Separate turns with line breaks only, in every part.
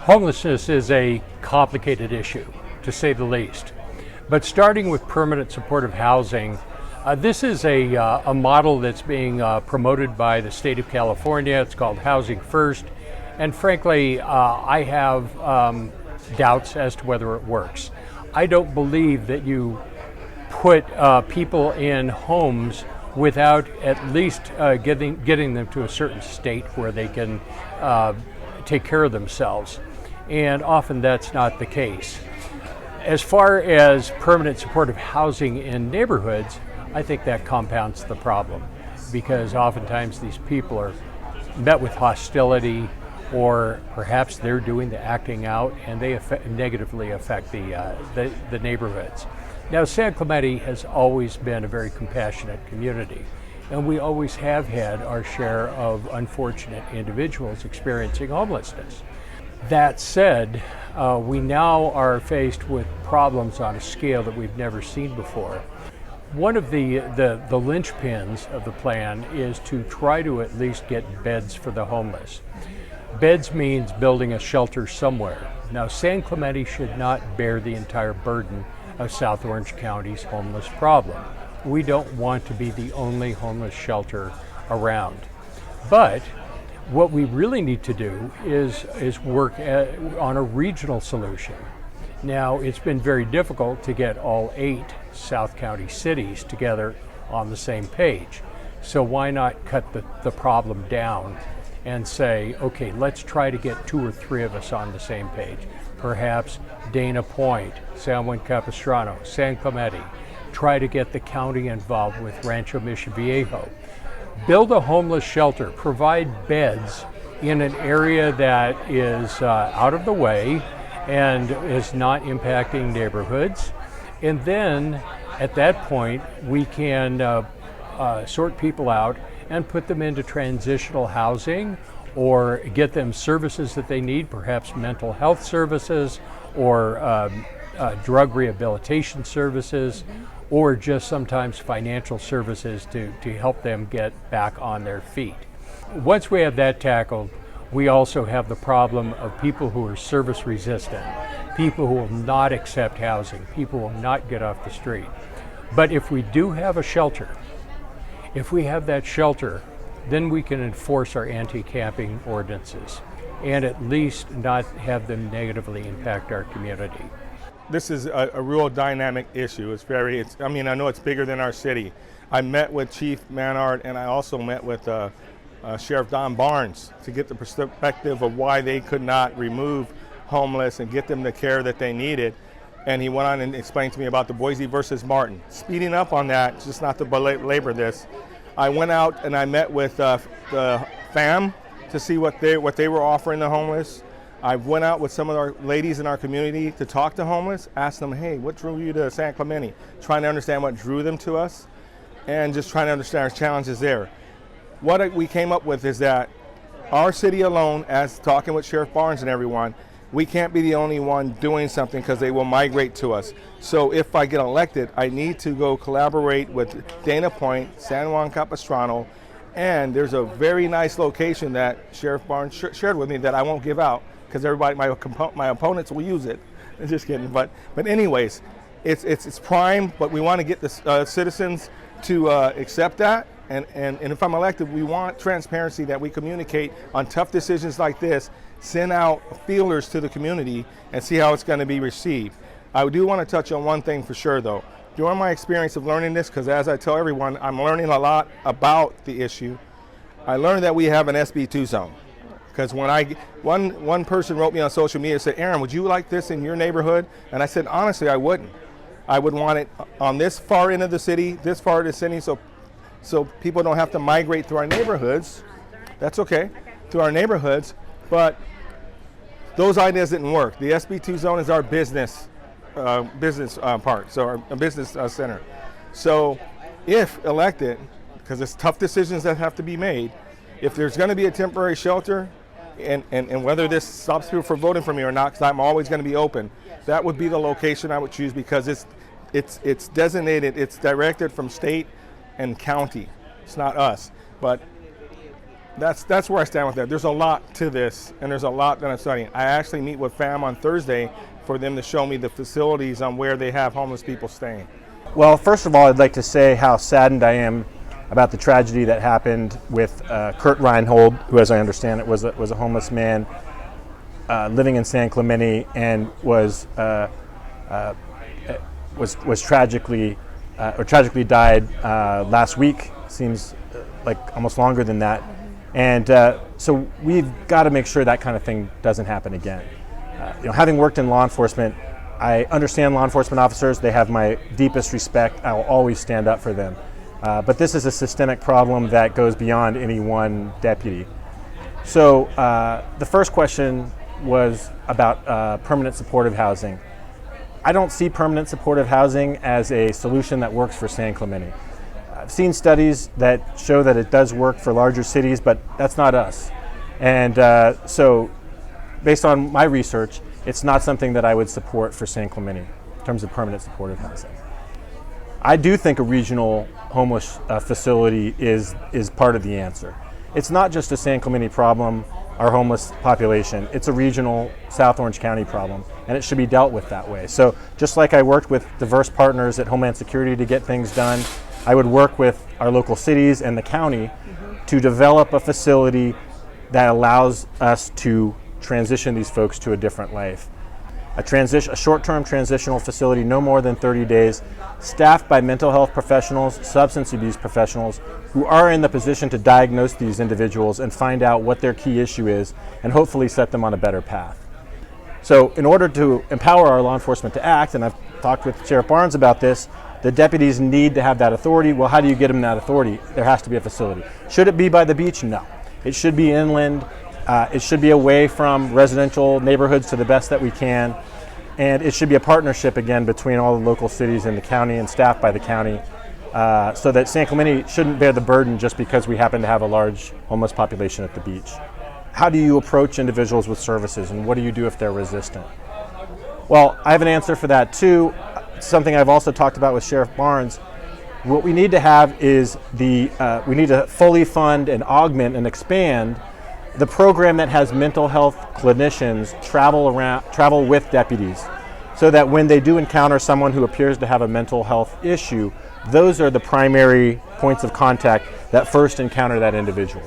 Homelessness is a complicated issue, to say the least. But starting with permanent supportive housing, this is a model that's being promoted by the state of California. It's called Housing First. And frankly, I have doubts as to whether it works. I don't believe that you put people in homes without at least getting them to a certain state where they can take care of themselves. And often that's not the case. As far as permanent supportive housing in neighborhoods, I think that compounds the problem, because oftentimes these people are met with hostility, or perhaps they're doing the acting out, and they negatively affect the neighborhoods. Now, San Clemente has always been a very compassionate community, and we always have had our share of unfortunate individuals experiencing homelessness. That said, we now are faced with problems on a scale that we've never seen before. One of the linchpins of the plan is to try to at least get beds for the homeless. Beds means building a shelter somewhere. Now, San Clemente should not bear the entire burden of South Orange County's homeless problem. We don't want to be the only homeless shelter around. But what we really need to do is work on a regional solution. Now, it's been very difficult to get all 8 South County cities together on the same page. So why not cut the problem down and say, okay, let's try to get 2 or 3 of us on the same page. Perhaps Dana Point, San Juan Capistrano, San Clemente. Try to get the county involved with Rancho Mission Viejo. Build a homeless shelter, provide beds in an area that is out of the way and is not impacting neighborhoods. And then at that point, we can sort people out and put them into transitional housing, or get them services that they need, perhaps mental health services or drug rehabilitation services, or just sometimes financial services to help them get back on their feet. Once we have that tackled, we also have the problem of people who are service resistant, people who will not accept housing, people who will not get off the street. But if we do have a shelter, if we have that shelter, then we can enforce our anti-camping ordinances and at least not have them negatively impact our community.
This is a real dynamic issue. I know it's bigger than our city. I met with Chief Manard, and I also met with Sheriff Don Barnes to get the perspective of why they could not remove homeless and get them the care that they needed. And he went on and explained to me about the Boise versus Martin. Speeding up on that, just not to belabor this, I went out and I met with the FAM to see what they were offering the homeless. I went out with some of our ladies in our community to talk to homeless, ask them, hey, what drew you to San Clemente? Trying to understand what drew them to us and just trying to understand our challenges there. What we came up with is that our city alone, as talking with Sheriff Barnes and everyone, we can't be the only one doing something because they will migrate to us. So if I get elected, I need to go collaborate with Dana Point, San Juan Capistrano, and there's a very nice location that Sheriff Barnes shared with me that I won't give out because everybody, my opponents will use it. I'm just kidding, but anyways, it's prime, but we want to get the citizens to accept that. And if I'm elected, we want transparency, that we communicate on tough decisions like this, send out feelers to the community and see how it's going to be received. I do want to touch on one thing for sure though. During my experience of learning this, because as I tell everyone, I'm learning a lot about the issue, I learned that we have an SB2 zone. Because when one person wrote me on social media and said, Aaron, would you like this in your neighborhood? And I said, honestly, I wouldn't. I would want it on this far end of the city, this far of the city, so people don't have to migrate through our neighborhoods. That's okay, through our neighborhoods, but those ideas didn't work. The SB2 zone is our business part, so our business center. So if elected, because it's tough decisions that have to be made, if there's going to be a temporary shelter, and whether this stops people from voting for me or not, because I'm always going to be open, that would be the location I would choose, because it's designated, it's directed from state and county. It's not us. But That's where I stand with that. There's a lot to this, and there's a lot that I'm studying. I actually meet with FAM on Thursday for them to show me the facilities on where they have homeless people staying.
Well, first of all, I'd like to say how saddened I am about the tragedy that happened with Kurt Reinhold, who, as I understand it, was a homeless man living in San Clemente and was tragically died last week. Seems like almost longer than that. And so we've got to make sure that kind of thing doesn't happen again. Having worked in law enforcement, I understand law enforcement officers. They have my deepest respect. I will always stand up for them. But this is a systemic problem that goes beyond any one deputy. So the first question was about permanent supportive housing. I don't see permanent supportive housing as a solution that works for San Clemente. I've seen studies that show that it does work for larger cities, but that's not us. And so based on my research, it's not something that I would support for San Clemente in terms of permanent supportive housing. I do think a regional homeless facility is part of the answer. It's not just a San Clemente problem, our homeless population. It's a regional South Orange County problem, and it should be dealt with that way. So just like I worked with diverse partners at Homeland Security to get things done, I would work with our local cities and the county to develop a facility that allows us to transition these folks to a different life. A short-term transitional facility, no more than 30 days, staffed by mental health professionals, substance abuse professionals, who are in the position to diagnose these individuals and find out what their key issue is, and hopefully set them on a better path. So in order to empower our law enforcement to act, and I've talked with Sheriff Barnes about this, the deputies need to have that authority. Well, how do you get them that authority? There has to be a facility. Should it be by the beach? No. It should be inland. It should be away from residential neighborhoods to the best that we can. And it should be a partnership, again, between all the local cities and the county and staffed by the county, so that San Clemente shouldn't bear the burden just because we happen to have a large homeless population at the beach. How do you approach individuals with services, and what do you do if they're resistant? Well, I have an answer for that too. Something I've also talked about with Sheriff Barnes. What we need to have is we need to fully fund and augment and expand the program that has mental health clinicians travel with deputies, so that when they do encounter someone who appears to have a mental health issue, those are the primary points of contact that first encounter that individual.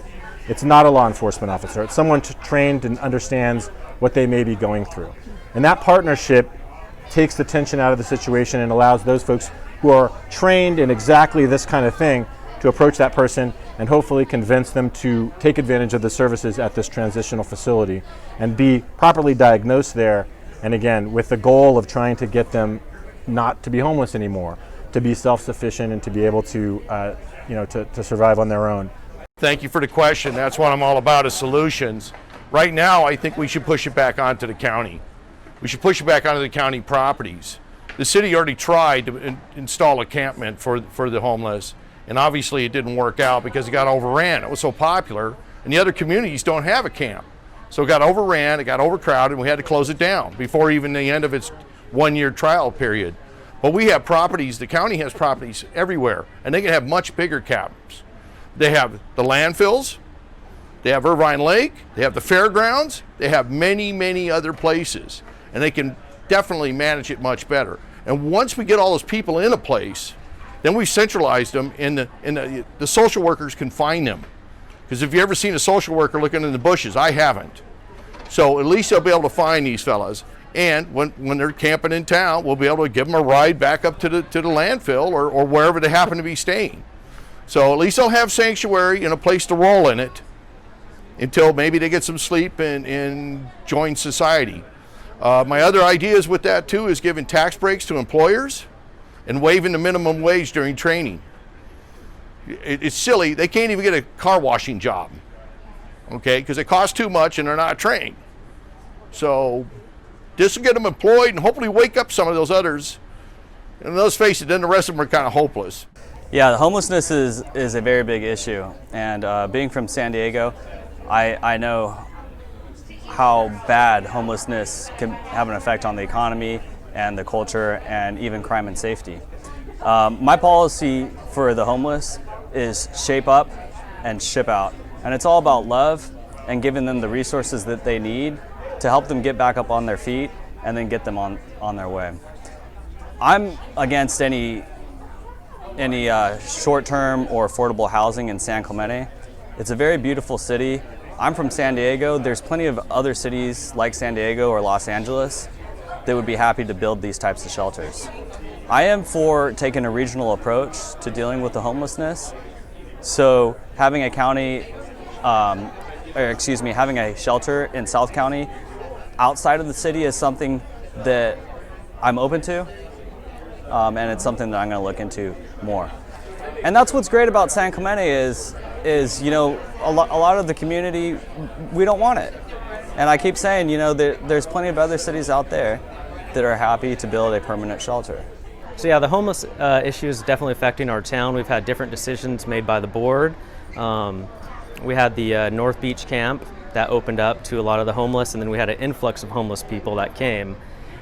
It's not a law enforcement officer. It's someone trained and understands what they may be going through. And that partnership takes the tension out of the situation and allows those folks who are trained in exactly this kind of thing to approach that person and hopefully convince them to take advantage of the services at this transitional facility and be properly diagnosed there. And again, with the goal of trying to get them not to be homeless anymore, to be self-sufficient and to be able to, to survive on their own.
Thank you for the question. That's what I'm all about, is solutions. Right now, I think we should push it back onto the county. We should push it back onto the county properties. The city already tried to install a campment for the homeless, and obviously it didn't work out because it got overran. It was so popular, and the other communities don't have a camp. So it got overran, it got overcrowded, and we had to close it down before even the end of its one-year trial period. But we have properties, the county has properties everywhere, and they can have much bigger camps. They have the landfills, they have Irvine Lake, they have the fairgrounds, they have many, many other places, and they can definitely manage it much better. And once we get all those people in a place, then we've centralized them, and the social workers can find them. Because if you've ever seen a social worker looking in the bushes, I haven't. So at least they'll be able to find these fellas. And when they're camping in town, we'll be able to give them a ride back up to the landfill or wherever they happen to be staying. So at least they'll have sanctuary and a place to roll in it until maybe they get some sleep and join society. My other ideas with that too is giving tax breaks to employers and waiving the minimum wage during training. It's silly, they can't even get a car washing job, okay, because it costs too much and they're not trained. So this will get them employed and hopefully wake up some of those others. And let's face it, then the rest of them are kind of hopeless.
Yeah, homelessness is a very big issue, and being from San Diego, I know how bad homelessness can have an effect on the economy and the culture and even crime and safety. My policy for the homeless is shape up and ship out. And it's all about love and giving them the resources that they need to help them get back up on their feet and then get them on their way. I'm against any short-term or affordable housing in San Clemente. It's a very beautiful city. I'm from San Diego. There's plenty of other cities like San Diego or Los Angeles that would be happy to build these types of shelters. I am for taking a regional approach to dealing with the homelessness. So having a having a shelter in South County outside of the city is something that I'm open to, and it's something that I'm going to look into more. And that's what's great about San Clemente is a lot of the community, we don't want it. And I keep saying, there's plenty of other cities out there that are happy to build a permanent shelter.
So yeah, the homeless issue is definitely affecting our town. We've had different decisions made by the board. We had the North Beach camp that opened up to a lot of the homeless, and then we had an influx of homeless people that came.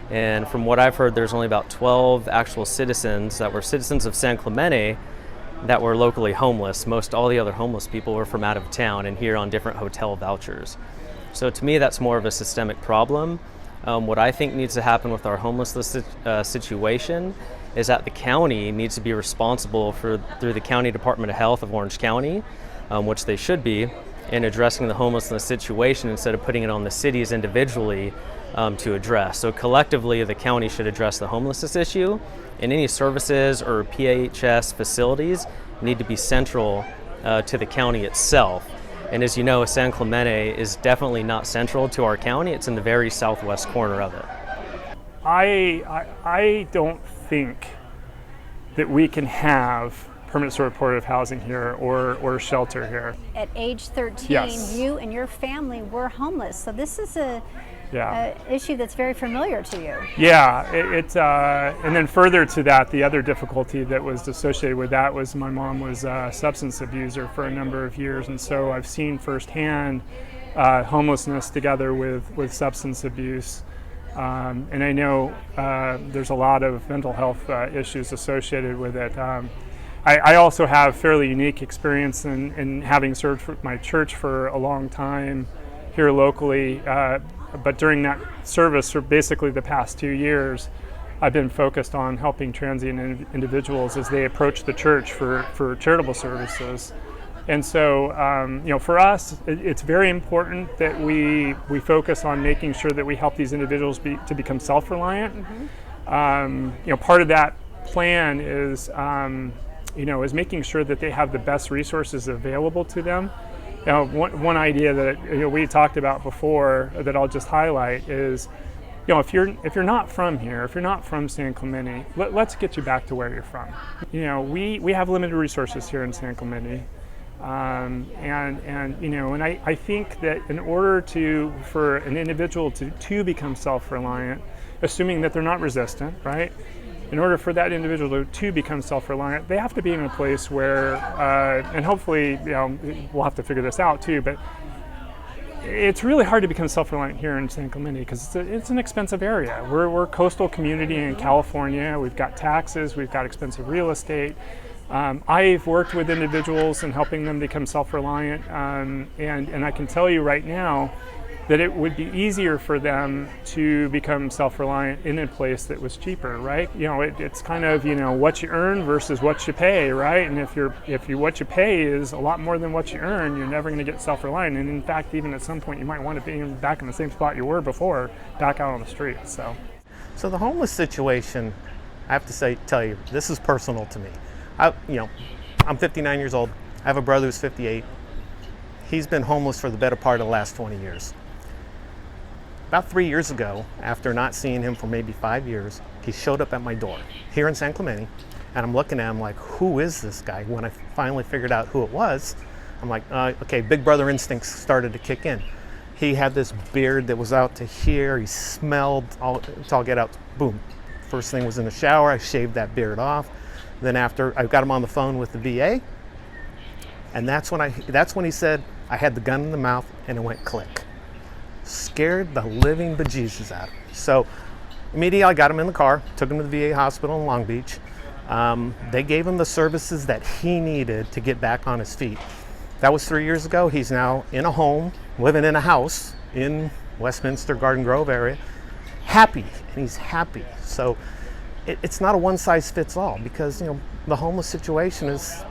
And from what I've heard, there's only about 12 actual citizens that were citizens of San Clemente that were locally homeless. All the other homeless people were from out of town and here on different hotel vouchers. So to me, that's more of a systemic problem. What I think needs to happen with our homelessness situation is that the county needs to be responsible through the County Department of Health of Orange County, which they should be, in addressing the homelessness situation instead of putting it on the cities individually to address. So collectively, the county should address the homelessness issue, and any services or PHS facilities need to be central to the county itself. And as you know, San Clemente is definitely not central to our county. It's in the very southwest corner of it.
I don't think that we can have permanent supportive housing here or shelter here.
At age 13,
Yes.
You and your family were homeless. So this is a
Yeah.
issue that's very familiar to you.
Yeah, and then further to that, the other difficulty that was associated with that was my mom was a substance abuser for a number of years, and so I've seen firsthand homelessness together with substance abuse. And I know there's a lot of mental health issues associated with it. I also have fairly unique experience in having served with my church for a long time here locally. But during that service, for basically the past 2 years, I've been focused on helping transient individuals as they approach the church for charitable services. And so, for us, it's very important that we focus on making sure that we help these individuals to become self-reliant. Mm-hmm. Part of that plan is, is making sure that they have the best resources available to them. Now, one idea that we talked about before that I'll just highlight is, if you're not from here, if you're not from San Clemente, let's get you back to where you're from. We have limited resources here in San Clemente, and I think that in order for an individual to become self-reliant, assuming that they're not resistant, right? In order for that individual to become self-reliant, they have to be in a place where, and hopefully, we'll have to figure this out too, but it's really hard to become self-reliant here in San Clemente because it's an expensive area. We're a coastal community in California. We've got taxes, we've got expensive real estate. I've worked with individuals and helping them become self-reliant, and I can tell you right now that it would be easier for them to become self-reliant in a place that was cheaper, right? It's kind of, what you earn versus what you pay, right? And if what you pay is a lot more than what you earn, you're never going to get self-reliant. And in fact, even at some point, you might want to be back in the same spot you were before, back out on the street. So
the homeless situation, I have to tell you, this is personal to me. I'm 59 years old. I have a brother who's 58. He's been homeless for the better part of the last 20 years. About 3 years ago, after not seeing him for maybe 5 years, he showed up at my door here in San Clemente, and I'm looking at him like, who is this guy? When I finally figured out who it was, I'm like, okay, big brother instincts started to kick in. He had this beard that was out to here. He smelled all get out. Boom. First thing was in the shower. I shaved that beard off. Then after, I got him on the phone with the VA, and that's when he said, I had the gun in the mouth, and it went click. Scared the living bejesus out of me. So immediately I got him in the car, took him to the VA hospital in Long Beach. They gave him the services that he needed to get back on his feet. That was 3 years ago. He's now in a home, living in a house in Westminster, Garden Grove area, happy, and he's happy. So it's not a one-size-fits-all, because the homeless situation is,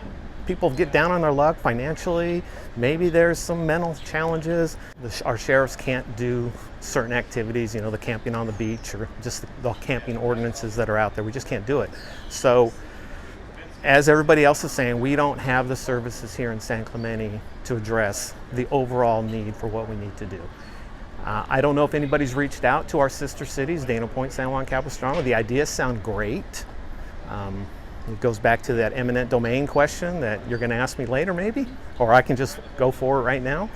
people get down on their luck financially. Maybe there's some mental challenges. Our sheriffs can't do certain activities, the camping on the beach, or just the camping ordinances that are out there. We just can't do it. So, as everybody else is saying, we don't have the services here in San Clemente to address the overall need for what we need to do. I don't know if anybody's reached out to our sister cities, Dana Point, San Juan Capistrano. The ideas sound great. It goes back to that eminent domain question that you're going to ask me later, maybe, or I can just go for it right now.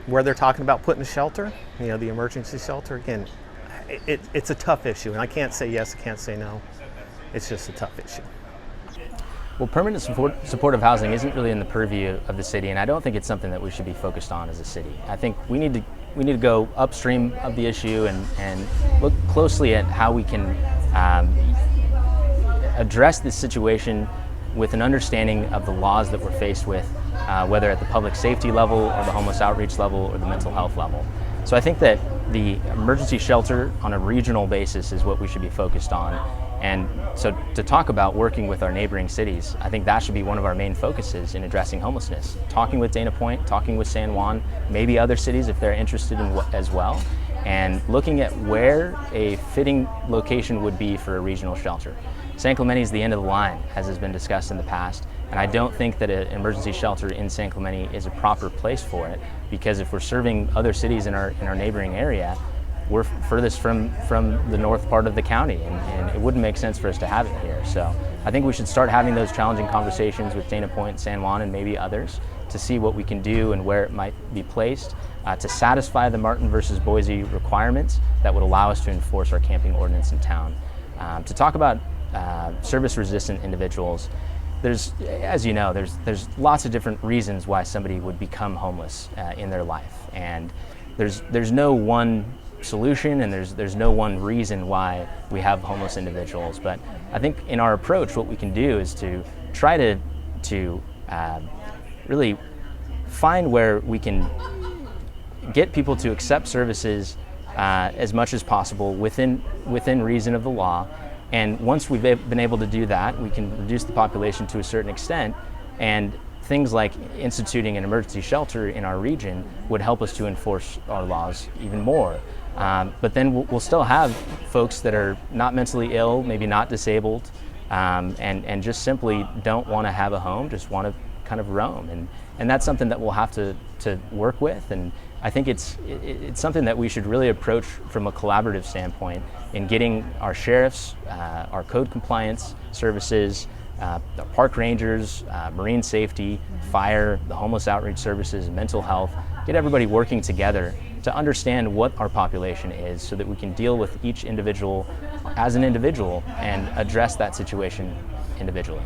Where they're talking about putting a shelter, the emergency shelter. Again, it's a tough issue, and I can't say yes, I can't say no. It's just a tough issue.
Well, permanent supportive housing isn't really in the purview of the city, and I don't think it's something that we should be focused on as a city. I think we need to go upstream of the issue and look closely at how we can address this situation with an understanding of the laws that we're faced with, whether at the public safety level or the homeless outreach level or the mental health level. So I think that the emergency shelter on a regional basis is what we should be focused on. And so to talk about working with our neighboring cities, I think that should be one of our main focuses in addressing homelessness. Talking with Dana Point, talking with San Juan, maybe other cities if they're interested in as well, and looking at where a fitting location would be for a regional shelter. San Clemente is the end of the line, as has been discussed in the past, and I don't think that an emergency shelter in San Clemente is a proper place for it, because if we're serving other cities in our neighboring area, we're furthest from the north part of the county, and it wouldn't make sense for us to have it here. So I think we should start having those challenging conversations with Dana Point, San Juan, and maybe others to see what we can do and where it might be placed to satisfy the Martin versus Boise requirements that would allow us to enforce our camping ordinance in town. To talk about service-resistant individuals, as you know, there's lots of different reasons why somebody would become homeless in their life, and there's no one solution, and there's no one reason why we have homeless individuals. But I think in our approach, what we can do is to try to really find where we can get people to accept services as much as possible within reason of the law. And once we've been able to do that, we can reduce the population to a certain extent, and things like instituting an emergency shelter in our region would help us to enforce our laws even more. But then we'll still have folks that are not mentally ill, maybe not disabled, and just simply don't want to have a home, just want to kind of roam. And that's something that we'll have to work with. And I think it's something that we should really approach from a collaborative standpoint in getting our sheriffs, our code compliance services, the park rangers, marine safety, fire, the homeless outreach services, mental health, get everybody working together to understand what our population is so that we can deal with each individual as an individual and address that situation individually.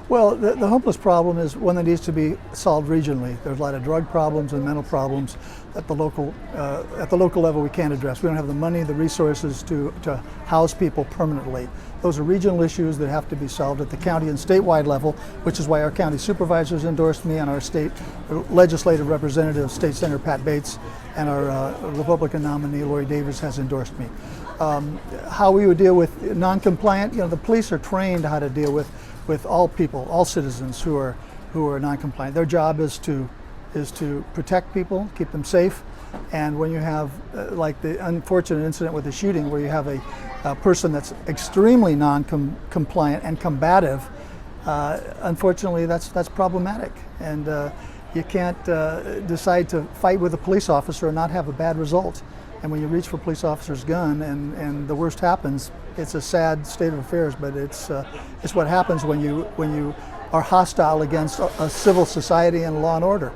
Well, the homeless problem is one that needs to be solved regionally. There's a lot of drug problems and mental problems at the local level we can't address. We don't have the money, the resources to house people permanently. Those are regional issues that have to be solved at the county and statewide level, which is why our county supervisors endorsed me and our state legislative representative, State Senator Pat Bates, and our Republican nominee, Lori Davis, has endorsed me. How we would deal with non-compliant, the police are trained how to deal with all people, all citizens who are non-compliant. Their job is to protect people, keep them safe. And when you have like the unfortunate incident with the shooting, where you have a person that's extremely non-compliant and combative, unfortunately that's problematic. And you can't decide to fight with a police officer and not have a bad result. And when you reach for a police officer's gun and the worst happens, it's a sad state of affairs, but it's what happens when you are hostile against a civil society and law and order.